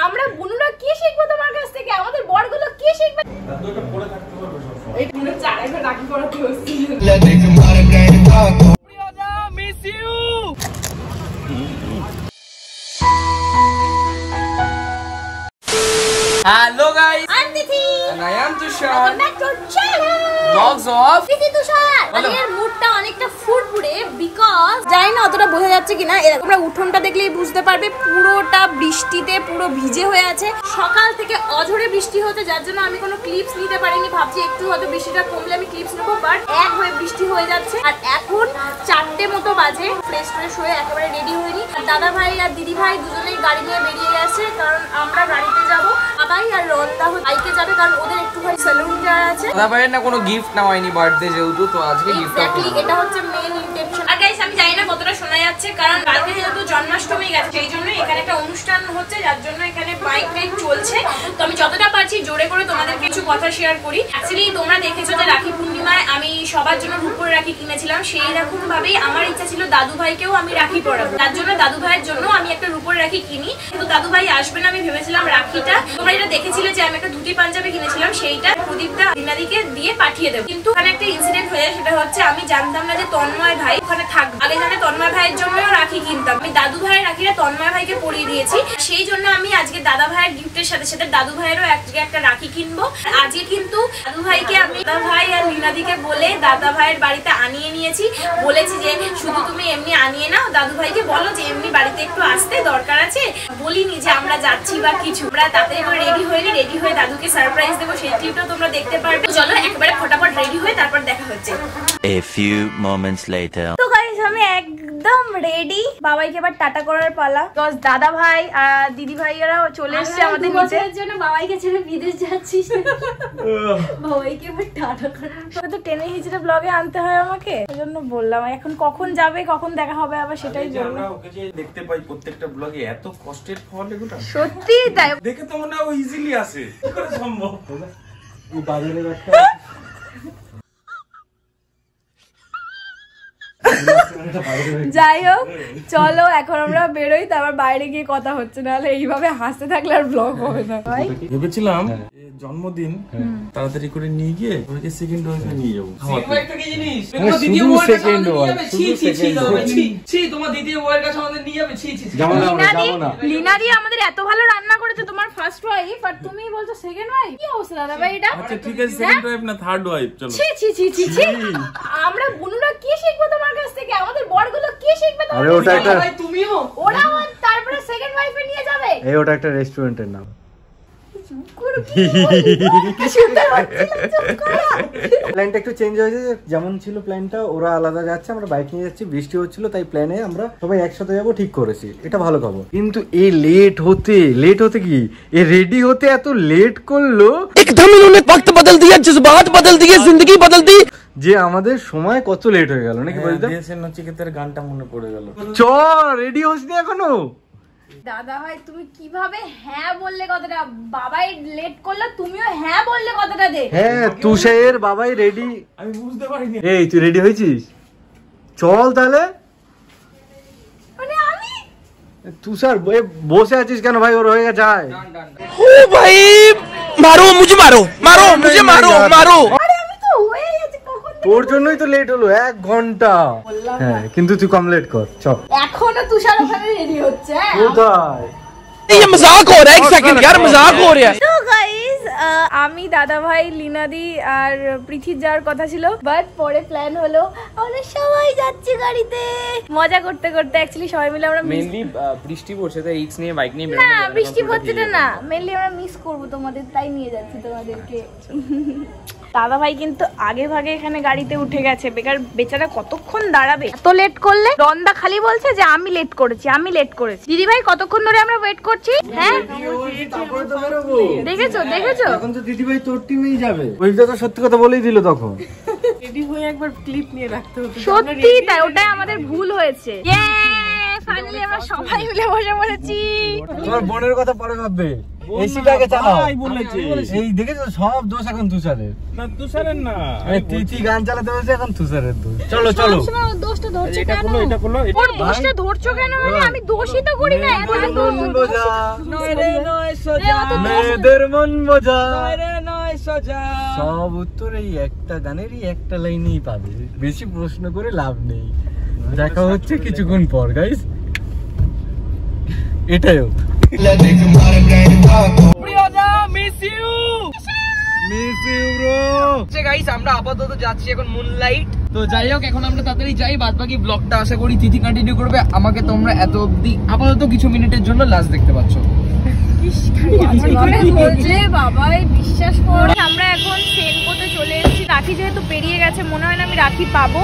আমরা বুনুরা কি শিখবো তোমার কাছ থেকে? আমাদের বড়গুলো কি শিখবে? এই বুনু চারাইবার রাখি পড়াতে হচ্ছে। Miss you. Hello guys, I'm Tithi and I am Tushar. Welcome back to our channel. Vlogs of Tithi Tushar. আজকের মুডটা অনেকটা ফুরফুরে বিকজ জানি না অতটা বোঝা যাচ্ছে কিনা, তোমরা উঠোনটা দেখলেই বুঝতে পারবে পুরোটা বৃষ্টিতে পুরো ভিজে হয়ে আছে। সকাল থেকে অঝরে বৃষ্টি হতে, যার জন্য আমি কোনো ক্লিপস নিতে পারিনি। ভাবছি একটু হয়তো বৃষ্টিটা কমলে আমি ক্লিপস নেবো, বাট এক হয়ে বৃষ্টি হয়ে যাচ্ছে। আর এখন 4টে মতো বাজে, ফ্রেশ হয়ে একেবারে রেডি হয়নি। দাদা ভাই আর দিদি ভাই দুজনেই গাড়ি নিয়ে বেরিয়ে গেছে, কারণ আমরা গাড়িতে যাবো। বাবাই আর রন্দা বাইকে যাবে, কারণ ওদের একটু ভাই সেলুন যাওয়ার আছে। দাদা ভাইয়ের না কোনো গিফট নেওয়া হয়নি বার্থডে যেহেতু, তো আজকে গিফট এক্স্যাক্টলি এটা হচ্ছে মেইন ইন্টেনশন। আর গাইস আমি জানি না কতটা শোনা যাচ্ছে, কারণ কালকে যেহেতু জন্মাষ্টমী গেছে, সেই জন্য এখানে একটা অনুষ্ঠান হচ্ছে, যার জন্য এখানে বাইক টাইক চলছে। তো আমি যতটা পারছি জোরে করে তোমাদের কিছু কথা শেয়ার করি। অ্যাকচুয়ালি তোমরা দেখেছো যে রাখি পূর্ণিমায় আমি সবার জন্য রূপোর রাখি কিনেছিলাম, সেই রকম ভাবেই আমার ইচ্ছা ছিল দাদু ভাইকেও আমি রাখি পরাবো। তার জন্য দাদু ভাইয়ের জন্য আমি একটা রূপোর রাখি কিনি। কিন্তু দাদু ভাই আসবে না, আমি ভেবেছিলাম রাখিটা, তোমরা এটা দেখেছিলে যে আমি একটা ধুতি পাঞ্জাবি কিনেছিলাম, সেইটা প্রদীপদা দিনাদিকে দিয়ে পাঠিয়ে দেবো। কিন্তু ওখানে একটা ইনসিডেন্ট হয়ে যায়, সেটা হচ্ছে আমি জানতাম না যে তন্ময় ভাই ওখানে থাকবে। আগে জানে তন্ময় ভাইয়ের জন্যও রাখি কিনতাম, আমি দাদু ভাইয়ের রাখিটা তন্ময় ভাইকে পরিয়ে দিয়েছি। সেই জন্য আমি আজকে দাদা ভাইয়ের গিফটের সাথে সাথে দাদু ভাইয়েরও আজকে একটা রাখি কিনবো। আজকে কিন্তু দাদু ভাইকে আমি দাদা ভাই আর লীনাদিকে বলে দাদা ভাইয়ের বাড়িতে আনিয়ে নিয়েছি। বলেছি যে শুধু তুমি এমনি আনিয়ে নাও, দাদু ভাইকে বলো যে এমনি বাড়িতে একটু আসতে দরকার আছে। বলিনি যে আমরা যাচ্ছি বা কিছু, আমরা তাতে রেডি হয়ে দাদুকে সারপ্রাইজ দেবো, সেই ক্লিপটা তোমরা দেখতে পারবে। চলো একবারে ফটাফট রেডি হয়ে তারপর দেখা হচ্ছে। A few moments later. তো গাইস আমি একদম রেডি, বাবাইকে এবার টাটা করার পালা। বিকজ দাদা ভাই আর দিদি ভাইয়েরা চলে এসেছে আমাদের নিচে। এর জন্য বাবাইকে ছেড়ে বিদেশ যাচ্ছিস, বাবাইকে এবার টাটা করার তো টেনে হিচড়ে ব্লগে আনতে হয় আমাকে, সেজন্য বললাম। এখন কখন যাবে, কখন দেখা হবে আবার সেটাই বলবো। আমরা ওকে যে দেখতে পাই প্রত্যেকটা ব্লগে, এত কষ্টের ফল এগুলো সত্যি তাই। দেখে তো মনে হয় ও ইজিলি আসে, কি করে সম্ভব? এই বাজারের একটা যাই হোক চলো এখন আমরা বেরোই, তারপর বাইরে গিয়ে কথা হচ্ছে, নাহলে এইভাবে হাসতে থাকলে আর ব্লগ হবে না। ভাই ভেবেছিলাম জন্মদিন তাড়াতাড়ি করে নিয়ে গিয়ে ওকে সেকেন্ড ওয়াইফে নিয়ে যাবো। লিনাদি আমাদের এত ভালো রান্না করেছে, তোমার ফার্স্ট ওয়াইফ, আর তুমি বলছো সেকেন্ড ওয়াইফ। কি অবস্থা দাদা ভাই এটা? আচ্ছা ঠিক আছে, সেকেন্ড ওয়াইফ না থার্ড ওয়াইফ। চলো ছি ছি ছি ছি ছি, আমরা বুনুরা কি শিখবো তোমার কাছ থেকে? আমাদের বড়গুলো কি শিখবে তোমার? আরে ওটা একটা তুমিও ওরা তারপরে সেকেন্ড ওয়াইফে নিয়ে যাবে। এই ওটা একটা রেস্টুরেন্টের নাম। প্ল্যানটা একটু চেঞ্জ হয়েছে, যেমন ছিল প্ল্যানটা, ওরা আলাদা যাচ্ছে, আমরা বাইক নিয়ে যাচ্ছি, বৃষ্টি হচ্ছিল, তাই প্ল্যানে আমরা সবাই একসাথে যাবো ঠিক করেছি, এটা ভালো খবর। কিন্তু এই লেট হতে কি এ রেডি হতে এত লেট করলো, एकदम इन्होंने वक्त बदल दिया, जज्बात बदल दिए, जिंदगी बदल दी। যে আমাদের সময় কত লেট হয়ে গেল নাকি বলতে। দেশের নচিকেতের গানটা মনে পড়ে গেল। চল রেডি হসনি এখনো? দাদা ভাই তুমি কিভাবে হ্যাঁ বললে কথাটা? বাবাই লেট করলো, তুমিও হ্যাঁ বললে কথাটা দে। হ্যাঁ তুষারের বাবাই রেডি। আমি বুঝতে পারিনি। এই তুই রেডি হয়েছিস? চল তাহলে। মানে আমি তুষার বসে আছিস কেন ভাই? ওর হয়ে যায়। ओ भाई मारो मुझे, मारो मारो मुझे, मारो मारो। আরে আমি তো হয়ে গেছে কখন। তোর জন্যই তো লেট হলো 1 ঘন্টা। হ্যাঁ কিন্তু তুই কম লেট কর। চল এখনো তুষার ওখানে রেডি হচ্ছে। কোথায়? ये मजाक हो रहा है, एक सेकंड यार, मजाक हो रहा है। তো গাইস আমি দাদা ভাই লীনাদি আর পৃথির যাওয়ার কথা ছিল, বাট পরে প্ল্যান হলো আমরা সবাই যাচ্ছি গাড়িতে মজা করতে করতে। অ্যাকচুয়ালি সবাই মিলে আমরা মেইনলি বৃষ্টি পড়ছে, তাই রিস্ক নিয়ে বাইক নিয়ে না বৃষ্টি পড়ছে না, মেনলি আমরা মিস করবো তোমাদের, তাই নিয়ে যাচ্ছি তোমাদেরকে। দাদা ভাই কিন্তু আগে ভাগে এখানে গাড়িতে উঠে গেছে, বেকার বেচারা কতক্ষণ দাঁড়াবে? এত লেট করলে রন্দা খালি বলছে যে আমি লেট করেছি। দিদি ভাই কতক্ষণ ধরে আমরা ওয়েট করছি। হ্যাঁ দেখেছো এখন তো দিদি ভাই তোর টিমেই যাবে। ওইটা তো সত্যি কথা বলেই দিল তখন। রেডি হয়ে একবার ক্লিপ নিয়ে রাখতে হতো। সত্যি তাই, ওটাই আমাদের ভুল হয়েছে। ফাইনালি আমরা সবাই মিলে বসে পড়েছি। তোমার বোনের কথা পরে ভাববে। এসিটাকে চালাও। ভাই বলেছে। এই দেখেছো সব দোষ এখন তুষারের। না তুষারের না। তিথি গান চালাতে বসে এখন তুষারের দোষ। চলো চলো। দোষটা ধরছে এটা কেন? করলো এটা করলো। ওর দোষটা ধরছো কেন? মানে আমি দোষই তো করি না। এত মন বোঝা নয় রে নয় সোজা। মেয়েদের মন বোঝা নয় রে নয় সোজা। সব উত্তর এই একটা গানেরই একটা লাইনেই পাবে, বেশি প্রশ্ন করে লাভ নেই। দেখা হচ্ছে কিছুক্ষণ পর গাইস, এটাইও প্রিয়দা মিস ইউ ব্রো। গাইস আমরা আপাতত যাচ্ছি এখন মুনলাইট। তো যাই হোক এখন আমরা তাড়াতাড়ি যাই, বাদ বাকি ব্লগটা আশা করি তিথি কন্টিনিউ করবে। আমাকে তোমরা এত অবধি আপাতত কিছু মিনিটের জন্য লাস্ট দেখতে পাচ্ছ। বলছে বাবাই বিশ্বাস কর। আমরা এখন সেনকোতে চলে এসেছি। রাখি যেহেতু পেরিয়ে গেছে, মনে হয় না আমি রাখি পাবো।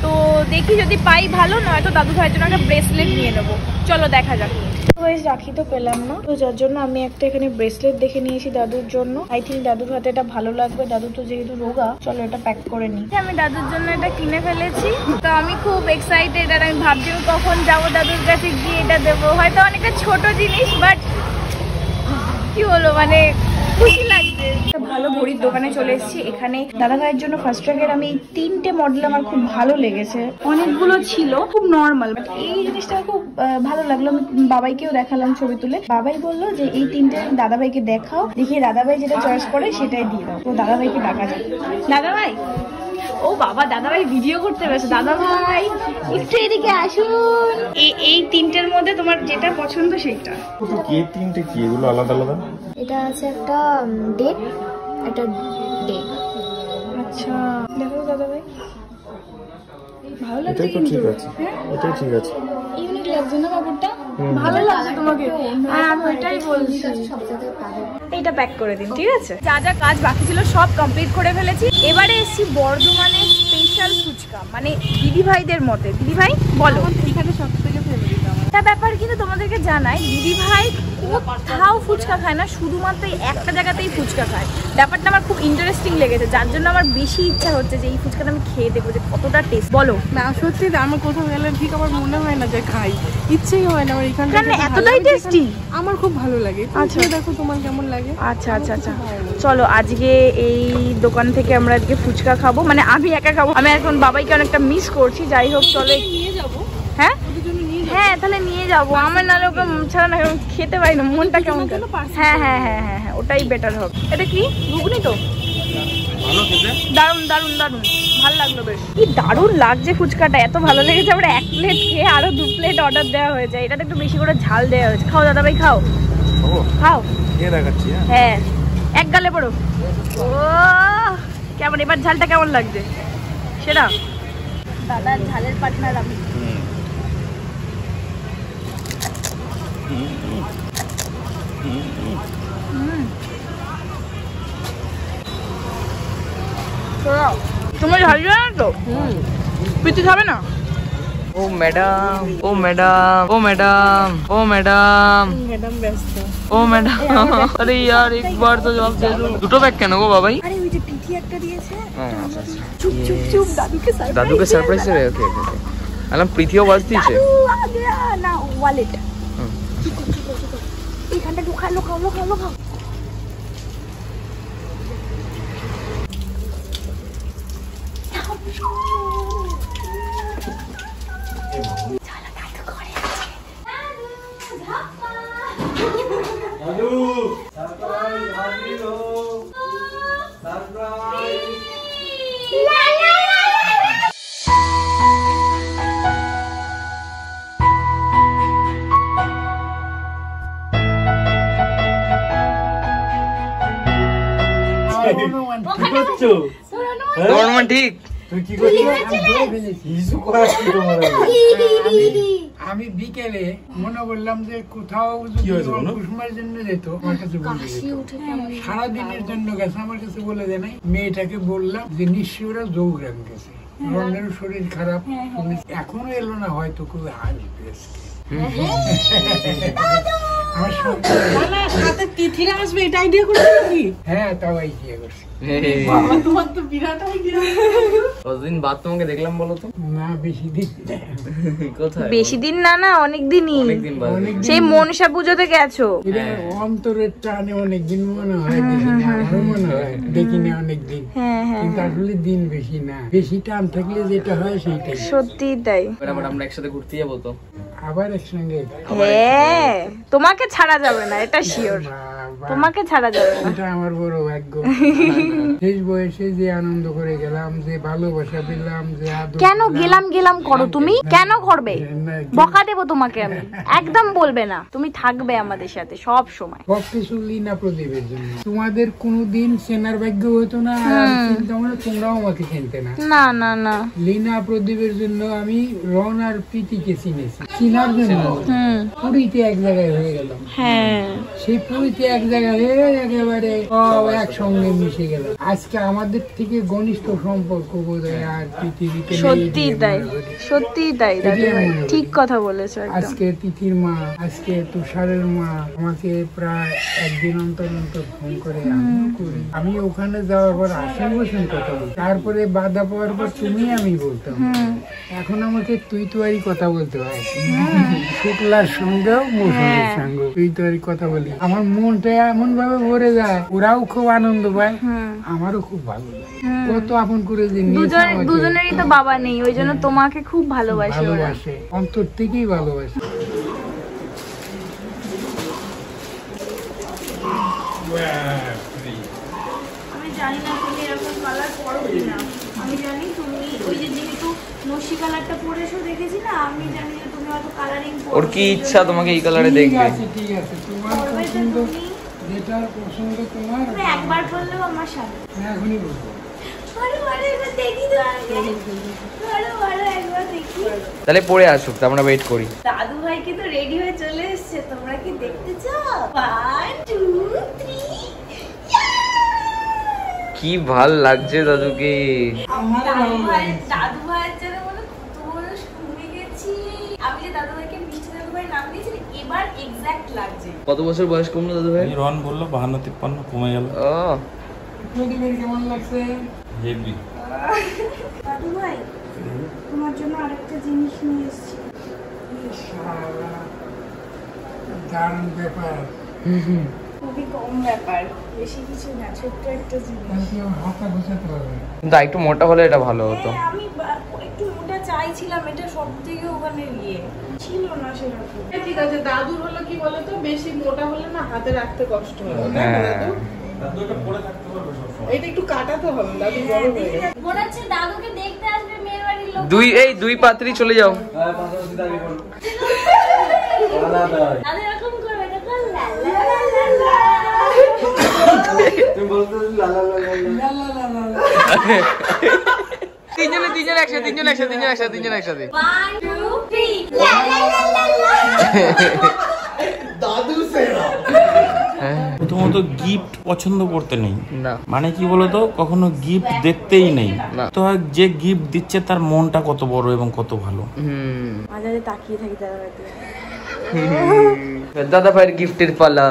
তো দেখি যদি পাই ভালো, নয়তো দাদু ভাইয়ের জন্য একটা ব্রেসলেট নিয়ে নেবো। চলো দেখা যাক। রাখি তো পেলাম না, তো যার জন্য আমি একটা এখানে ব্রেসলেট দেখে নিয়েছি দাদুর জন্য। আই থিঙ্ক দাদুর হাতে এটা ভালো লাগবে। দাদু তো যেহেতু রোগা, চলো এটা প্যাক করে নিই। আমি দাদুর জন্য এটা কিনে ফেলেছি, তো আমি খুব এক্সাইটেড। আর আমি ভাবছি কখন যাবো দাদুর কাছে গিয়ে এটা দেবো। হয়তো অনেকটা ছোট জিনিস, বাট কি হলো মানে খুশি লাগছে। একটা ভালো ঘড়ির দোকানে চলে এসেছি। এখানে দাদা ভাইয়ের জন্য ফার্স্ট ট্র্যাকের আমি 3টে মডেল আমার খুব ভালো লেগেছে। অনেকগুলো ছিল খুব নর্মাল, বাট এই জিনিসটা খুব ভালো লাগলো। আমি বাবাইকেও দেখালাম ছবি তুলে। বাবাই বললো যে এই 3টে দাদা ভাইকে দেখাও, দেখি দাদা ভাই যেটা চয়েস করে সেটাই দিয়ে দাও। তো দাদা ভাইকে ডাকা যায়। দাদা ভাই, ও বাবা দাদা ভাই ভিডিও করতে ব্যস্ত। দাদা ভাই একটু এদিকে আসুন। এই 3টের মধ্যে তোমার যেটা পছন্দ সেইটা। কি 3টে কি এগুলো আলাদা আলাদা? এটা আছে একটা ডেট, একটা ডেট। আচ্ছা দেখো দাদা ভাই, ভালো লাগছে এটাই তো কিন্তু। ঠিক আছে, এটাই ঠিক আছে। ইউনিক লাগছে না কাপড়টা? ভালো লাগছে তোমাকে? হ্যাঁ আমি ওইটাই বলছি। সব জায়গায় পাবে। এইটা প্যাক করে দিন, ঠিক আছে? যা যা কাজ বাকি ছিল সব কমপ্লিট করে ফেলেছি। এবারে এসেছি বর্ধমানের স্পেশাল ফুচকা, মানে দিদি ভাইদের মতে। দিদি ভাই বলো। এখানে সব থেকে ফেভারিট একটা ব্যাপার কিন্তু তোমাদেরকে জানাই, দিদি ভাই কোথাও ফুচকা খায় না, শুধুমাত্র এই একটা জায়গাতেই ফুচকা খায়। ব্যাপারটা আমার খুব ইন্টারেস্টিং লেগেছে, যার জন্য আমার বেশি ইচ্ছা হচ্ছে যে এই ফুচকাটা আমি খেয়ে দেখবো যে কতটা টেস্ট। বলো না সত্যি আমার কোথাও গেলে ঠিক আমার মনে হয় না যে খাই, ইচ্ছেই হয় না আমার এখানে। কেন এতটাই টেস্টি? আমার খুব ভালো লাগে। আচ্ছা দেখো তোমার কেমন লাগে। আচ্ছা আচ্ছা আচ্ছা চলো আজকে এই দোকান থেকে আমরা আজকে ফুচকা খাবো, মানে আমি একা খাবো। আমি এখন বাবাইকে অনেকটা মিস করছি। যাই হোক চলো নিয়ে যাবো। হ্যাঁ হ্যাঁ তাহলে নিয়ে যাবো। আমার নাহলে ওকে ছাড়া না খেতে পারি না, মনটা কেমন। হ্যাঁ হ্যাঁ হ্যাঁ হ্যাঁ হ্যাঁ ওটাই বেটার হবে। এটা কি ঘুগনি তো? দারুন দারুন দারুন, ভালো লাগলো বেশ। কি দারুন লাগছে ফুচকাটা, এত ভালো লেগেছে। আমরা 1 প্লেট খেয়ে আরো 2 প্লেট অর্ডার দেওয়া হয়ে যায়। এটাতে একটু বেশি করে ঝাল দেওয়া হয়েছে। খাও দাদা ভাই খাও খাও। খেয়ে দেখাচ্ছি। হ্যাঁ এক গালে পড়ো। ও কেমন এবার ঝালটা কেমন লাগছে সেটা? দাদা ঝালের পার্টনার আমি। তোমার ঝাল না তো? প্রীতি খাবে না? ও ম্যাডাম, ও ম্যাডাম, ও ম্যাডাম, ও ম্যাডাম, ম্যাডাম ব্যস্ত। ও ম্যাডাম। আরে यार एक बार तो जवाब दे दो। দুটো ব্যাগ কেন গো বাবাই? আরে ওই যে প্রীতি একটা দিয়েছে। আচ্ছা আচ্ছা, চুপ চুপ চুপ, দাদুকে সারপ্রাইজ। দাদুকে সারপ্রাইজ দেবে। ওকে ওকে ওকে। আলাম প্রীতিও বাজ দিয়েছে। না ওয়ালেট এইখানটা ঢুকাও, লোকাও লোকাও লোকাও। তোমার মন ঠিক? তুই কি করছিস? আমি বিকেলে মনে করলাম যে কোথাও যদি কুসুমার জন্য যেত আমার কাছে বলে যেত। সারাদিনের জন্য গেছে, আমার কাছে বলে দেয় নাই। মেয়েটাকে বললাম যে নিশ্চয়ই ওরা যোগরাম গেছে, রনের শরীর খারাপ, এখনো এলো না, হয়তো খুব হাসবে। আমার সঙ্গে না সাথে তিথিরা আসবে এটা আইডিয়া করেছো নাকি? হ্যাঁ তাও আইডিয়া করছি। বাবা তোমার তো বিরাট আইডিয়া। কতদিন বাদ তোমাকে দেখলাম বলো তো? না বেশি দিন না। কোথায়? বেশি দিন না না অনেক দিনই, অনেকদিন বাদ। সেই মনসা পুজোতে গেছো। এটা অন্তরের টানে অনেকদিন মনে হয় দেখিনি, আমারও মনে হয় দেখিনি অনেকদিন, কিন্তু আসলে দিন বেশি না, বেশি টান থাকলে যেটা হয় সেইটাই। সত্যি তাই। এবার আমরা একসাথে ঘুরতে যাবো তো? আবার একসঙ্গে হ্যাঁ তোমাকে ছাড়া যাবে না, এটা শিওর, তোমাকে ছাড়া যাবে না। এটা আমার বড় ভাগ্য। শেষ বয়সে যে আনন্দ করে গেলাম, যে ভালোবাসা পেলাম, যে আদর কেন পেলাম। গেলাম গেলাম করো তুমি, কেন করবে? না, বকা দেবো তোমাকে আমি, একদম বলবে না, তুমি থাকবে আমাদের সাথে সব সময়। সবকিছু লীনা প্রদীপের জন্য। তোমাদের কোনোদিন চেনার ভাগ্য হতো না, আর চিন্তা মানে তোমরাও আমাকে চিনতে না। না না না লীনা প্রদীপের জন্য আমি রন আর প্রীতিকে চিনেছি, চিনার জন্য পুরীতে এক জায়গায় হয়ে গেলাম। হ্যাঁ সেই পুরীতে এক জায়গায় হয়ে একেবারে সব একসঙ্গে মিশে গেল। আজকে আমাদের থেকে ঘনিষ্ঠ সম্পর্ক বোধহয় আর পৃথিবীতে নেই। সত্যি তাই, সত্যি তাই দাদু ভাই, ঠিক কথা বলেছো একদম। আজকে তিথির মা, আজকে তুষারের মা আমাকে প্রায় একদিন অন্তর অন্তর ফোন করে, আমিও করি। আমি ওখানে যাওয়ার পর আশীর বসেন কথা বলি, তারপরে বাধা পাওয়ার পর তুমি আমি বলতাম, এখন আমাকে তুই তুয়ারি কথা বলতে হয়। শুক্লার সঙ্গেও মৌসুমের সঙ্গে তুই তুয়ারি কথা বলি, আমার মনটা এমন ভাবে ভরে যায়, ওরাও খুব আনন্দ পায়, আমারও খুব ভালো লাগে। কত আপন করে যে দুজনেরই তো বাবা নেই, ওই জন্য তোমাকে খুব ভালোবাসে ওরা। ভালোবাসে, অন্তর থেকেই ভালোবাসে। আমি জানি না তুমি এরকম কালার পরো কিনা, আমি জানি তুমি ওই যে যেহেতু নসি কালারটা পরেছো দেখেছি না, আমি জানি যে তুমি হয়তো কালারিং ওর কি ইচ্ছা তোমাকে এই কালারে দেখবে? ঠিক আছে, তোমার পছন্দ, যেটা পছন্দ তোমার, তুমি একবার বললেও আমার সাথে এখনই বলবো। তাহলে পরে আসুক, তা আমরা ওয়েট করি। দাদু ভাইকে তো রেডি হয়ে চলে এসছে, তোমরা কি দেখতে চাও? 1 2 3 কি ভাল লাগছে দাদুকে। দাদু ভাইয়ের জন্য বলো কত বড় শুনে গেছি আমি, যে দাদু ভাইকে মিষ্টি দাদু ভাই নাম দিয়েছি, এবার এক্সাক্ট লাগছে। কত বছর বয়স কমলো দাদু ভাই? রন বললো 52-53 কমে গেল। ও প্রদীপের কেমন লাগছে? হেভি। দাদু ভাই তোমার জন্য আরেকটা জিনিস নিয়ে এসেছি। দারুণ ব্যাপার। খুবই কম ব্যাপার, বেশি কিছু না, ছোট্ট একটা জিনিস। হাতটা গোছাতে পারবে। কিন্তু একটু মোটা হলে এটা ভালো হতো। আমি একটু মোটা চাইছিলাম, এটা সব থেকে ওখানে ছিল না সেরকম। ঠিক আছে, দাদুর হলো কি বলতো, বেশি মোটা হলে না হাতে রাখতে কষ্ট হবে। এটা একটু কাটাতে হবে, দাদু বড় হয়ে গেছে। মনে হচ্ছে দাদুকে দেখতে আসবে মেয়ের বাড়ির লোক। দুই পাত্রী চলে যাও। দাদু এরকম করবে, দেখো লা লা লা লা। তুমি বলতে লা লা লা লা। তিনজন একসাথে। 1 2 3 লা লা লা লা লা। দাদু সেরা। প্রথমত গিফট পছন্দ করতে নেই না। মানে কি বলতো, কখনো গিফট দেখতেই নেই না। তো যে গিফট দিচ্ছে তার মনটা কত বড় এবং কত ভালো। মাঝে তাকিয়ে থাকি দাদা ভাই। দাদা ভাইয়ের গিফটের পালা।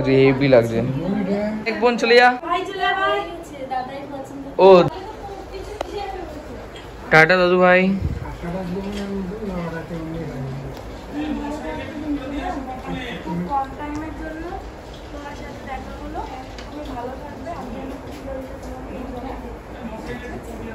হেভি লাগছে। এক বোন চলে যা। ও টাটা দাদু ভাই।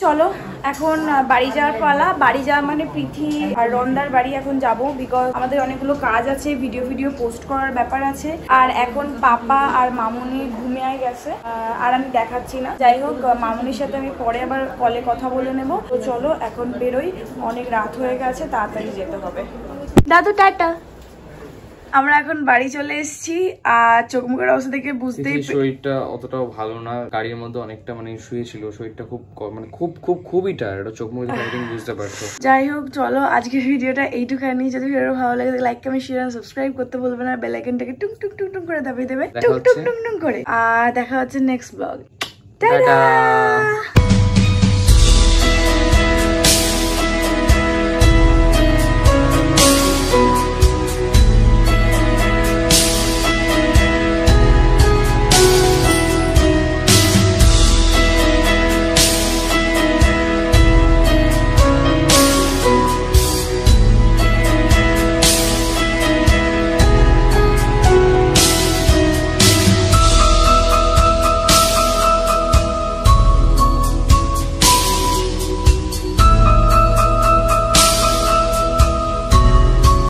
চলো এখন বাড়ি যাওয়ার পালা। বাড়ি যাওয়া মানে পৃথি আর রন্দার বাড়ি এখন যাব, বিকজ আমাদের অনেকগুলো কাজ আছে, ভিডিও পোস্ট করার ব্যাপার আছে। আর এখন পাপা আর মামুনি ঘুমিয়ে গেছে, আর আমি দেখাচ্ছি না। যাই হোক, মামুনির সাথে আমি পরে আবার কলে কথা বলে নেব। তো চলো এখন বেরোই, অনেক রাত হয়ে গেছে, তাড়াতাড়ি যেতে হবে। দাদু টাটা। আমরা এখন বাড়ি চলে এসেছি আর চোখ মুখের অবস্থা দেখে বুঝতেই শরীরটা অতটাও ভালো না, গাড়ির মধ্যে অনেকটা মানে শুয়েছিল, শরীরটা খুব মানে খুবই টায়ার্ড, চোখ মুখ দেখে তুমি বুঝতে পারছো। যাই হোক চলো আজকের ভিডিওটা এইটুখানি। যদি ভিডিও ভালো লাগে লাইক কমেন্ট শেয়ার সাবস্ক্রাইব করতে বলবে না, বেল আইকনটাকে টুক টুক টুক টুক করে দাবিয়ে দেবে টুক টুক টুক টুক করে। আর দেখা হচ্ছে নেক্সট ব্লগ। টাটা।